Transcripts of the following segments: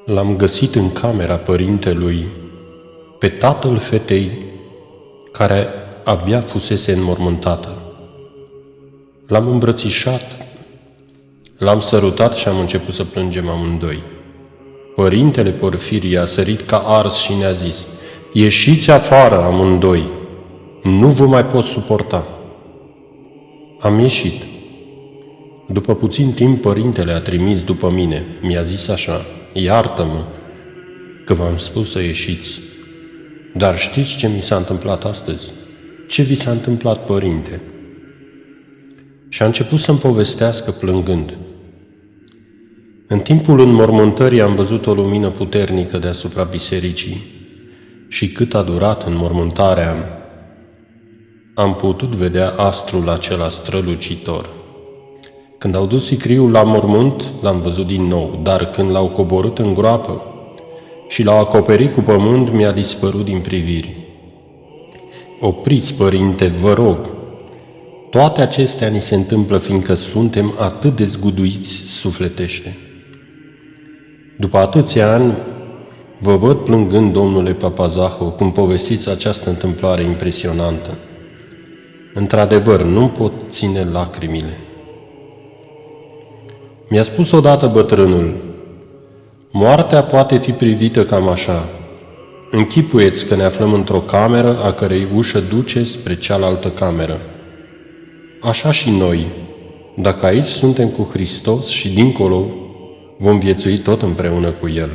L-am găsit în camera părintelui, pe tatăl fetei care abia fusese înmormântată. L-am îmbrățișat, l-am sărutat și am început să plângem amândoi. Părintele Porfirie a sărit ca ars și ne-a zis: "Ieșiți afară amândoi, nu vă mai pot suporta." Am ieșit. După puțin timp, părintele a trimis după mine. Mi-a zis așa: "Iartă-mă că v-am spus să ieșiți. Dar știți ce mi s-a întâmplat astăzi?" "Ce vi s-a întâmplat, părinte?" Și a început să-mi povestească plângând. În timpul înmormântării am văzut o lumină puternică deasupra bisericii și cât a durat înmormântarea, am putut vedea astrul acela strălucitor. Când au dus sicriul la mormânt, l-am văzut din nou, dar când l-au coborât în groapă și l-au acoperit cu pământ, mi-a dispărut din priviri. Opriți, părinte, vă rog! Toate acestea ni se întâmplă fiindcă suntem atât de zguduiți sufletește. După atâția ani, vă văd plângând, domnule Papazaho, cum povestiți această întâmplare impresionantă. Într-adevăr, nu pot ține lacrimile. Mi-a spus odată bătrânul: "Moartea poate fi privită cam așa. Închipuieți că ne aflăm într-o cameră a cărei ușă duce spre cealaltă cameră. Așa și noi, dacă aici suntem cu Hristos și dincolo vom viețui tot împreună cu El."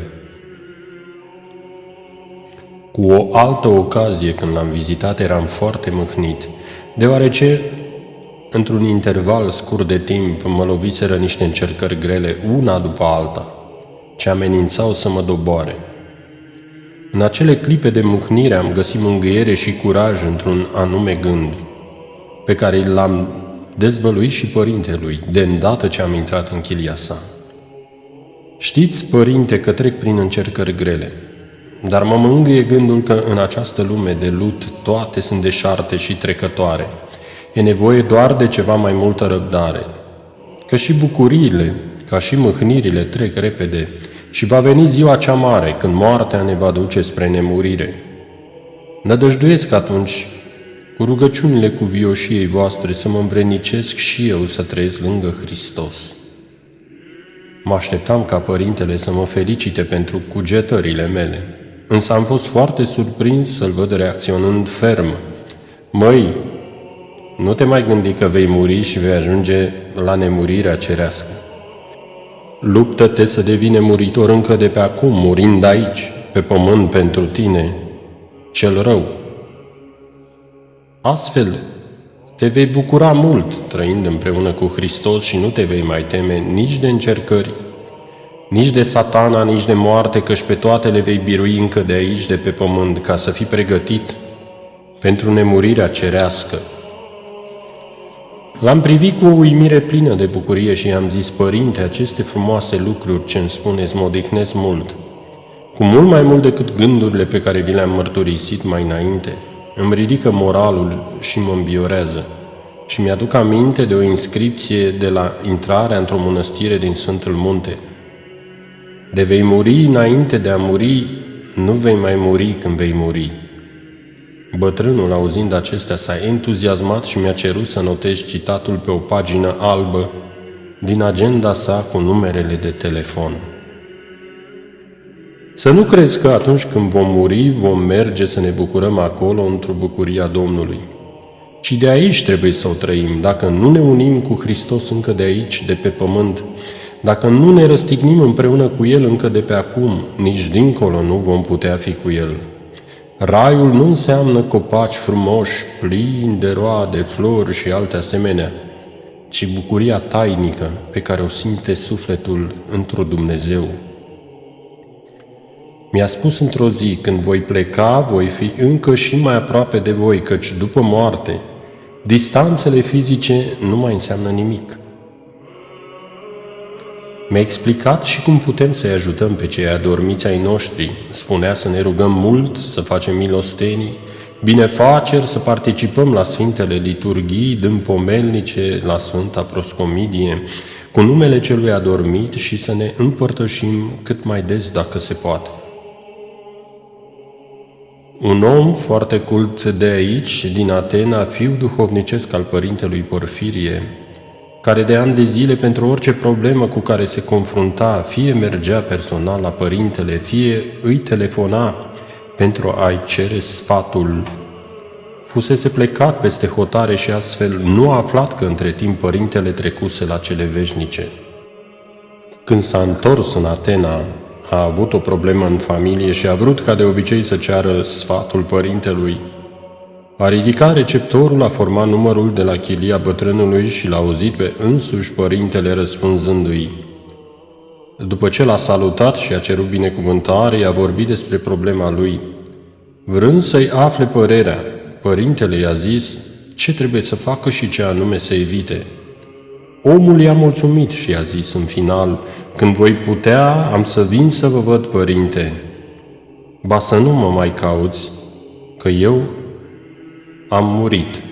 Cu o altă ocazie, când l-am vizitat, eram foarte mâhnit, deoarece, într-un interval scurt de timp, mă loviseră niște încercări grele, una după alta, ce amenințau să mă doboare. În acele clipe de mâhnire am găsit mângâiere și curaj într-un anume gând, pe care l-am dezvăluit și părintelui, de îndată ce am intrat în chilia sa. "Știți, părinte, că trec prin încercări grele, dar mă mângâie gândul că în această lume de lut toate sunt deșarte și trecătoare. E nevoie doar de ceva mai multă răbdare, că și bucuriile, ca și mâhnirile, trec repede și va veni ziua cea mare, când moartea ne va duce spre nemurire. Nădăjduiesc atunci, cu rugăciunile cuvioșiei voastre, să mă învrednicesc și eu să trăiesc lângă Hristos." Mă așteptam ca părintele să mă felicite pentru cugetările mele, însă am fost foarte surprins să-l văd reacționând ferm: "Măi, nu te mai gândi că vei muri și vei ajunge la nemurirea cerească. Luptă-te să devii nemuritor încă de pe acum, murind aici, pe pământ, pentru tine, cel rău. Astfel, te vei bucura mult trăind împreună cu Hristos și nu te vei mai teme nici de încercări, nici de Satana, nici de moarte, căci pe toate le vei birui încă de aici, de pe pământ, ca să fii pregătit pentru nemurirea cerească." L-am privit cu o uimire plină de bucurie și i-am zis: "Părinte, aceste frumoase lucruri ce îmi spuneți mă odihnesc mult, cu mult mai mult decât gândurile pe care vi le-am mărturisit mai înainte. Îmi ridică moralul și mă înviorează și mi-aduc aminte de o inscripție de la intrarea într-o mănăstire din Sfântul Munte: de vei muri înainte de a muri, nu vei mai muri când vei muri." Bătrânul, auzind acestea, s-a entuziasmat și mi-a cerut să notez citatul pe o pagină albă din agenda sa cu numerele de telefon. Să nu crezi că atunci când vom muri, vom merge să ne bucurăm acolo într-o bucurie a Domnului, ci de aici trebuie să o trăim. Dacă nu ne unim cu Hristos încă de aici, de pe pământ, dacă nu ne răstignim împreună cu El încă de pe acum, nici dincolo nu vom putea fi cu El. Raiul nu înseamnă copaci frumoși, plini de roade, flori și alte asemenea, ci bucuria tainică pe care o simte sufletul într-o Dumnezeu. Mi-a spus într-o zi: "Când voi pleca, voi fi încă și mai aproape de voi, căci după moarte, distanțele fizice nu mai înseamnă nimic." Mi-a explicat și cum putem să-i ajutăm pe cei adormiți ai noștri. Spunea să ne rugăm mult, să facem milostenii, binefaceri, să participăm la Sfintele Liturghii, dând pomelnice la Sfânta Proscomidie, cu numele celui adormit și să ne împărtășim cât mai des dacă se poate. Un om foarte cult de aici, din Atena, fiu duhovnicesc al părintelui Porfirie, care de ani de zile pentru orice problemă cu care se confrunta, fie mergea personal la părintele, fie îi telefona pentru a-i cere sfatul, fusese plecat peste hotare și astfel nu a aflat că între timp părintele trecuse la cele veșnice. Când s-a întors în Atena, a avut o problemă în familie și a vrut ca de obicei să ceară sfatul părintelui. A ridicat receptorul, a format numărul de la chilia bătrânului și l-a auzit pe însuși părintele răspunzându-i. După ce l-a salutat și a cerut binecuvântare, i-a vorbit despre problema lui. Vrând să-i afle părerea, părintele i-a zis ce trebuie să facă și ce anume să evite. Omul i-a mulțumit și i-a zis în final: când voi putea, am să vin să vă văd, părinte. Ba să nu mă mai cauți, că eu am murit.